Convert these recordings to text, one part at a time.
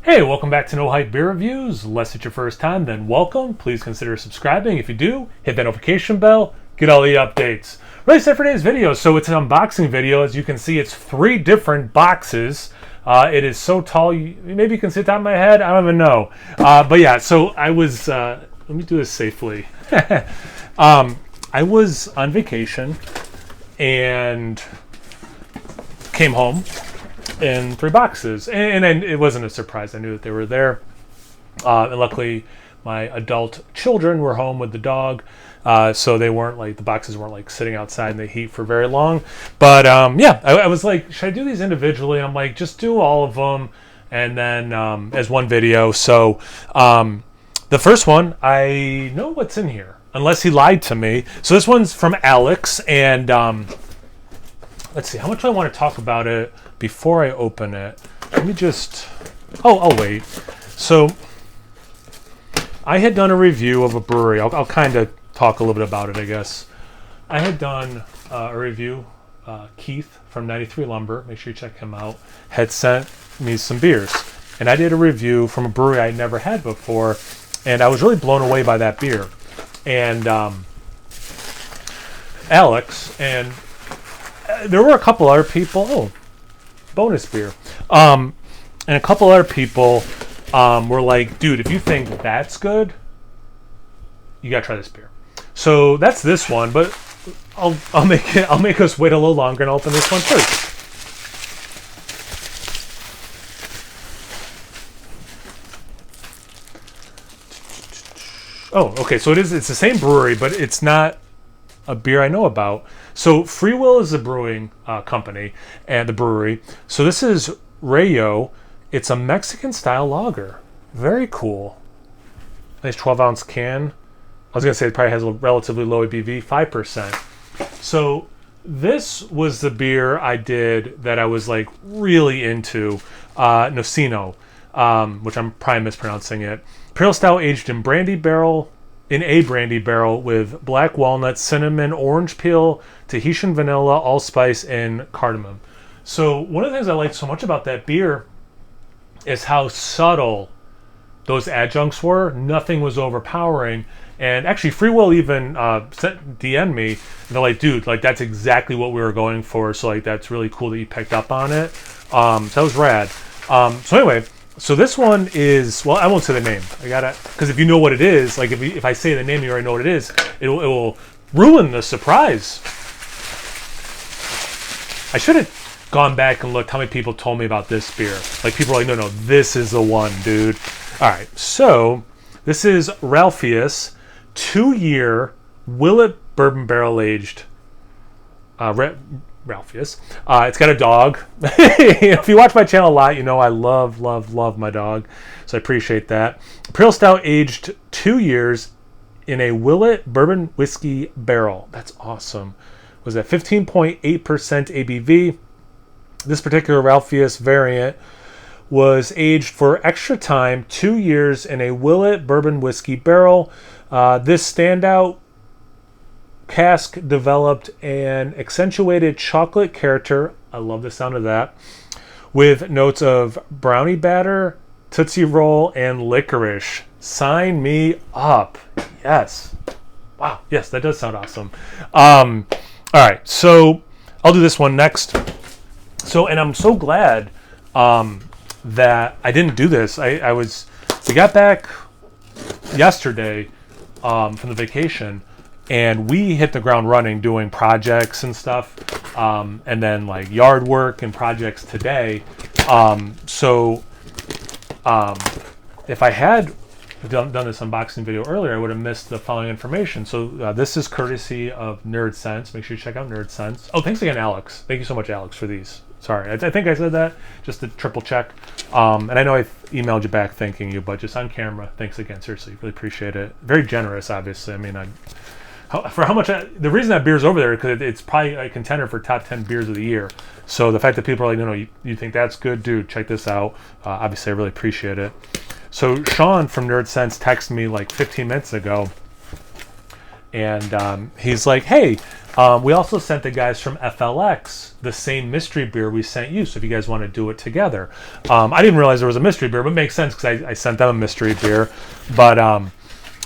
Hey, welcome back to No Hype Beer Reviews. Unless it's your first time, then welcome. Please consider subscribing. If you do, hit that notification bell, get all the updates. Really set for today's video. So it's an unboxing video. As you can see, it's 3 different boxes. It is so tall, maybe you can see the top of my head. I don't even know. But yeah, so I was, let me do this safely. I was on vacation and came home in 3 boxes, and it wasn't a surprise. I knew that they were there, and luckily my adult children were home with the dog, so they weren't like, the boxes weren't like sitting outside in the heat for very long. But yeah, I was like, should I do these individually? I'm like, just do all of them and then as one video. So the first one, I know what's in here unless he lied to me. So this one's from Alex, and let's see, how much do I want to talk about it before I open it? Let me just, I'll wait. So I had done a review of a brewery. I'll kind of talk a little bit about it, I guess. I had done a review. Keith from 93 Lumber, make sure you check him out, had sent me some beers. And I did a review from a brewery I never had before, and I was really blown away by that beer. And Alex, and there were a couple other people, bonus beer, and a couple other people were like, dude, if you think that's good, you gotta try this beer. So that's this one, but I'll make us wait a little longer and I'll open this one first. Oh, okay, so it's the same brewery, but it's not a beer I know about. So Free Will is the brewing company and the brewery. So this is Rayo. It's a Mexican style lager. Very cool. Nice 12-ounce can. I was gonna say it probably has a relatively low ABV, 5%. So this was the beer I did that I was like really into, Nocino, which I'm probably mispronouncing it. Imperial Stout aged in a brandy barrel with black walnut, cinnamon, orange peel, Tahitian vanilla, allspice, and cardamom. So one of the things I liked so much about that beer is how subtle those adjuncts were. Nothing was overpowering. And actually, Free Will even DM'd me. They're like, dude, like that's exactly what we were going for. So like that's really cool that you picked up on it. So that was rad. So anyway, so this one is, well, I won't say the name. I gotta, because if you know what it is, like if I say the name, you already know what it is. It will ruin the surprise. I should have gone back and looked how many people told me about this beer. Like people are like, no, this is the one, dude. All right, so this is Ralphius 2-year Willet bourbon barrel aged. Ralphius. It's got a dog. If you watch my channel a lot, you know I love my dog. So I appreciate that. Imperial Stout aged 2 years in a Willet bourbon whiskey barrel. That's awesome. Was at 15.8% ABV. This particular Ralphius variant was aged for extra time, 2 years in a Willet bourbon whiskey barrel. This standout cask developed an accentuated chocolate character. I love the sound of that. With notes of brownie batter, Tootsie Roll, and licorice. Sign me up. Yes. Wow. Yes, that does sound awesome. All right, so I'll do this one next. So, and I'm so glad that I didn't do this. We got back yesterday from the vacation, and we hit the ground running doing projects and stuff, and then like yard work and projects today. If I had done this unboxing video earlier, I would have missed the following information. So this is courtesy of Nerdsense. Make sure you check out Nerdsense. Oh, thanks again, Alex. Thank you so much, Alex, for these. Sorry, I think I said that just to triple check. And I know I emailed you back thanking you, but just on camera, thanks again. Seriously, really appreciate it. Very generous, obviously. I mean, the reason that beer's over there is because it's probably a contender for top 10 beers of the year. So the fact that people are like, no, you think that's good, dude, check this out. Obviously, I really appreciate it. So Sean from Nerdsense texted me like 15 minutes ago, and he's like, hey, we also sent the guys from FLX the same mystery beer we sent you, so if you guys want to do it together. I didn't realize there was a mystery beer, but it makes sense because I sent them a mystery beer. But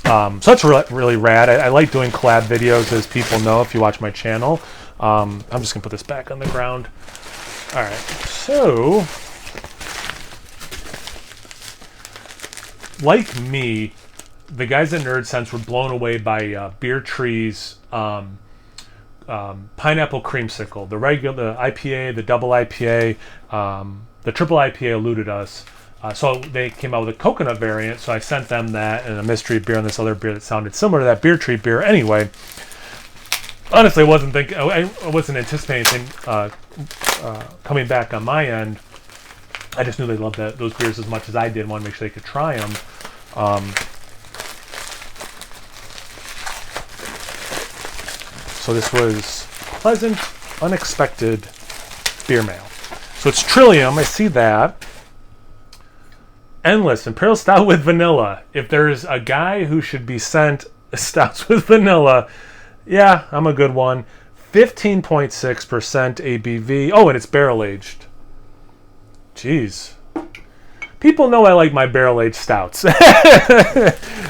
so that's really rad. I like doing collab videos, as people know if you watch my channel. I'm just gonna put this back on the ground. All right, so like me, the guys at Nerdsense were blown away by Beer Tree's pineapple creamsicle. The regular, the IPA, the double IPA, the triple IPA eluded us. So they came out with a coconut variant, so I sent them that and a mystery beer and this other beer that sounded similar to that Beer Tree beer. Anyway, honestly, I wasn't anticipating anything coming back on my end. I just knew they loved those beers as much as I did and wanted to make sure they could try them. So this was pleasant, unexpected beer mail. So it's Trillium, I see that. Endless Imperial Stout with vanilla. If there's a guy who should be sent stouts with vanilla, yeah, I'm a good one. 15.6% ABV. Oh, and it's barrel aged. Jeez. People know I like my barrel aged stouts. And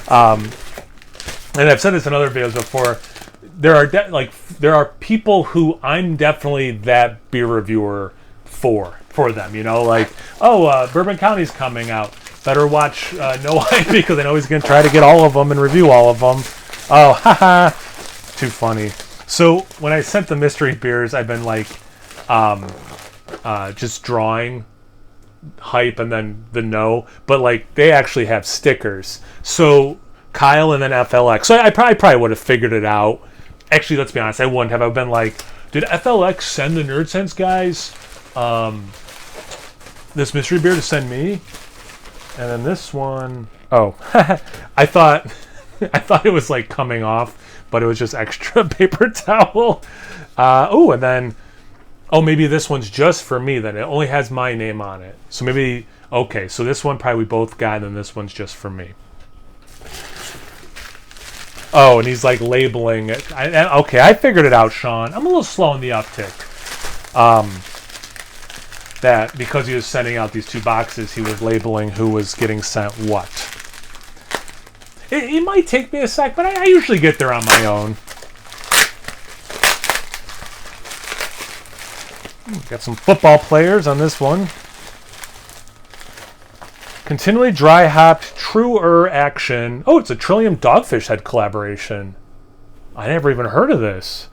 I've said this in other videos before. There are people who I'm definitely that beer reviewer for them, you know, like, Bourbon County's coming out, better watch No IP because I know he's going to try to get all of them and review all of them. Oh, haha, too funny. So when I sent the mystery beers, I've been like just drawing hype and then the no, but like they actually have stickers. So Kyle and then FLX. So I probably would have figured it out. Actually, let's be honest, I wouldn't have. I've been like, did FLX send the Nerdsense guys this mystery beer to send me? And then this one, I thought it was like coming off, but it was just extra paper towel. And then, maybe this one's just for me then. It only has my name on it. So maybe, okay, so this one probably we both got, and then this one's just for me. Oh, and he's like labeling it. Okay, I figured it out, Sean. I'm a little slow in the uptick. That because he was sending out these two boxes, he was labeling who was getting sent what. It might take me a sec, but I usually get there on my own. Got some football players on this one. Continually dry hopped truer action. Oh, it's a Trillium Dogfish Head collaboration. I never even heard of this.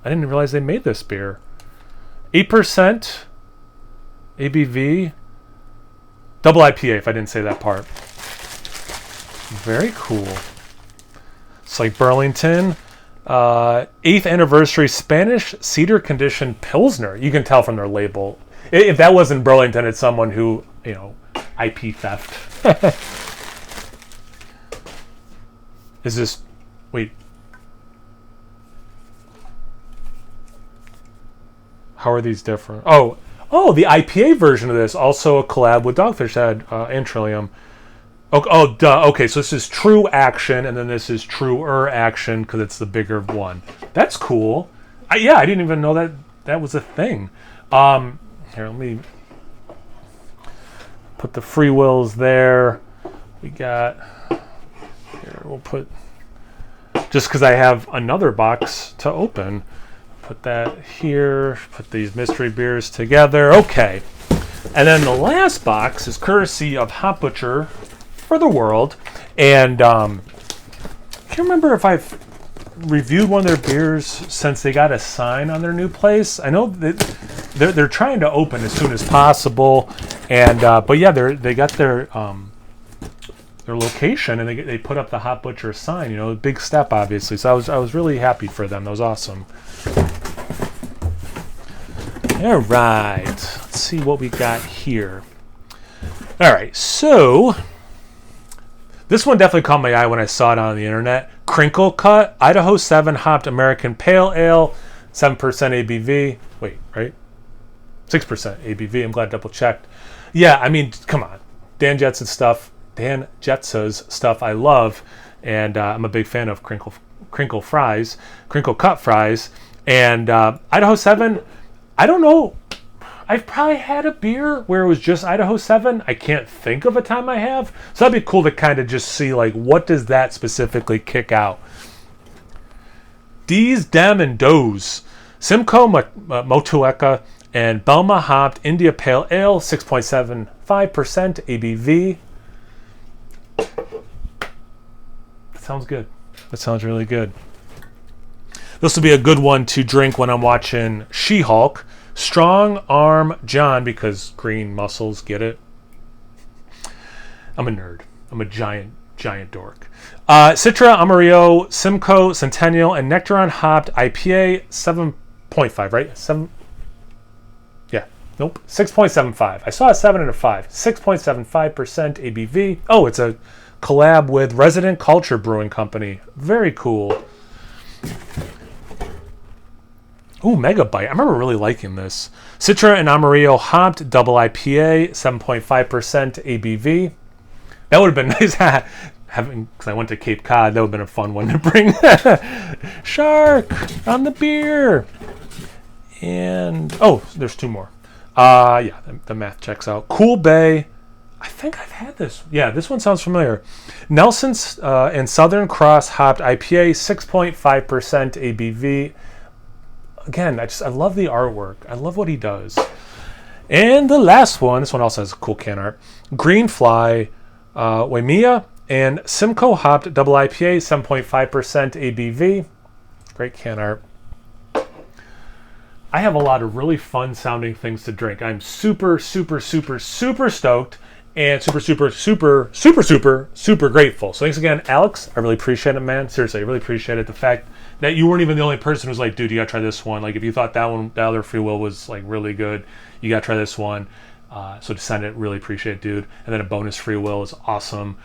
I didn't realize they made this beer. 8% ABV. Double IPA, if I didn't say that part. Very cool. It's like Burlington. 8th anniversary Spanish cedar conditioned Pilsner. You can tell from their label. If that wasn't Burlington, it's someone who, you know, IP theft. Is this... Wait. How are these different? Oh, the IPA version of this. Also a collab with Dogfish Head and Trillium. Duh. Okay, so this is True Action, and then this is Truer Action because it's the bigger one. That's cool. I didn't even know that was a thing. Here, let me put the free wills there. We got... Here, we'll put... Just because I have another box to open. Put that here. Put these mystery beers together. Okay. And then the last box is courtesy of Hop Butcher for the World. And I can't remember if I've reviewed one of their beers since they got a sign on their new place. I know that they're trying to open as soon as possible. And but yeah, they got their location and they put up the Hop Butcher sign. You know, a big step obviously. So I was really happy for them. That was awesome. All right, let's see what we got here. All right, so this one definitely caught my eye when I saw it on the internet. Crinkle Cut Idaho 7 hopped American Pale Ale, 7% ABV. Wait, right? 6% ABV. I'm glad I double checked. Yeah, I mean, come on. Dan Jetsa's stuff I love, and I'm a big fan of Crinkle crinkle cut fries. And Idaho 7, I don't know. I've probably had a beer where it was just Idaho 7. I can't think of a time I have. So that'd be cool to kind of just see, like, what does that specifically kick out? D's, Dem, and Does. Simcoe, Motueka, and Belma Hopped India Pale Ale, 6.75% ABV. That sounds good. That sounds really good. This will be a good one to drink when I'm watching She-Hulk. Strong Arm John, because green muscles, get it? I'm a nerd. I'm a giant dork. Citra, Amarillo, Simcoe, Centennial, and Nectaron Hopped IPA, 7.5, right? 7? Yeah. Nope. 6.75. I saw a 7 and a 5. 6.75% ABV. Oh, it's a collab with Resident Culture Brewing Company. Very cool. Ooh, Megabyte. I remember really liking this. Citra and Amarillo Hopped Double IPA, 7.5% ABV. That would have been nice because I went to Cape Cod. That would have been a fun one to bring. Shark on the beer. And, oh, there's 2 more. Yeah, the math checks out. Cool Bay. I think I've had this. Yeah, this one sounds familiar. Nelson's and Southern Cross Hopped IPA, 6.5% ABV. Again, I love the artwork. I love what he does. And the last one, this one also has cool can art. Greenfly, Waimea, and Simcoe Hopped Double IPA, 7.5% ABV. Great can art. I have a lot of really fun sounding things to drink. I'm super stoked and super grateful. So thanks again, Alex. I really appreciate it, man. Seriously, I really appreciate it. The fact that you weren't even the only person who's like, dude, you gotta try this one. Like, if you thought that other Free Will was like really good, you gotta try this one. So to send it, really appreciate it, dude. And then a bonus Free Will is awesome.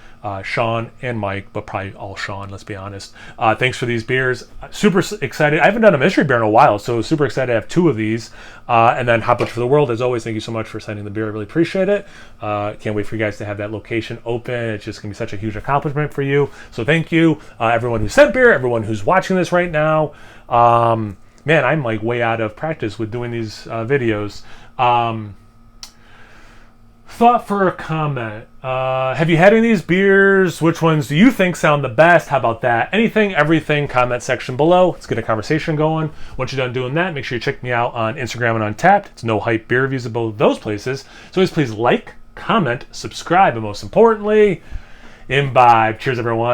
Sean and Mike, but probably all Sean, let's be honest. Thanks for these beers. Super excited. I haven't done a mystery beer in a while, so super excited to have 2 of these. And then Hot Bunch for the World, as always, thank you so much for sending the beer. I really appreciate it. Can't wait for you guys to have that location open. It's just going to be such a huge accomplishment for you. So thank you, everyone who sent beer, everyone who's watching this right now. Man, I'm like way out of practice with doing these videos. Thought for a comment. Have you had any of these beers? Which ones do you think sound the best? How about that? Anything, everything, comment section below. Let's get a conversation going. Once you're done doing that, make sure you check me out on Instagram and Untapped. It's No Hype Beer Reviews at both of those places. So please like, comment, subscribe, and most importantly, imbibe. Cheers, everyone.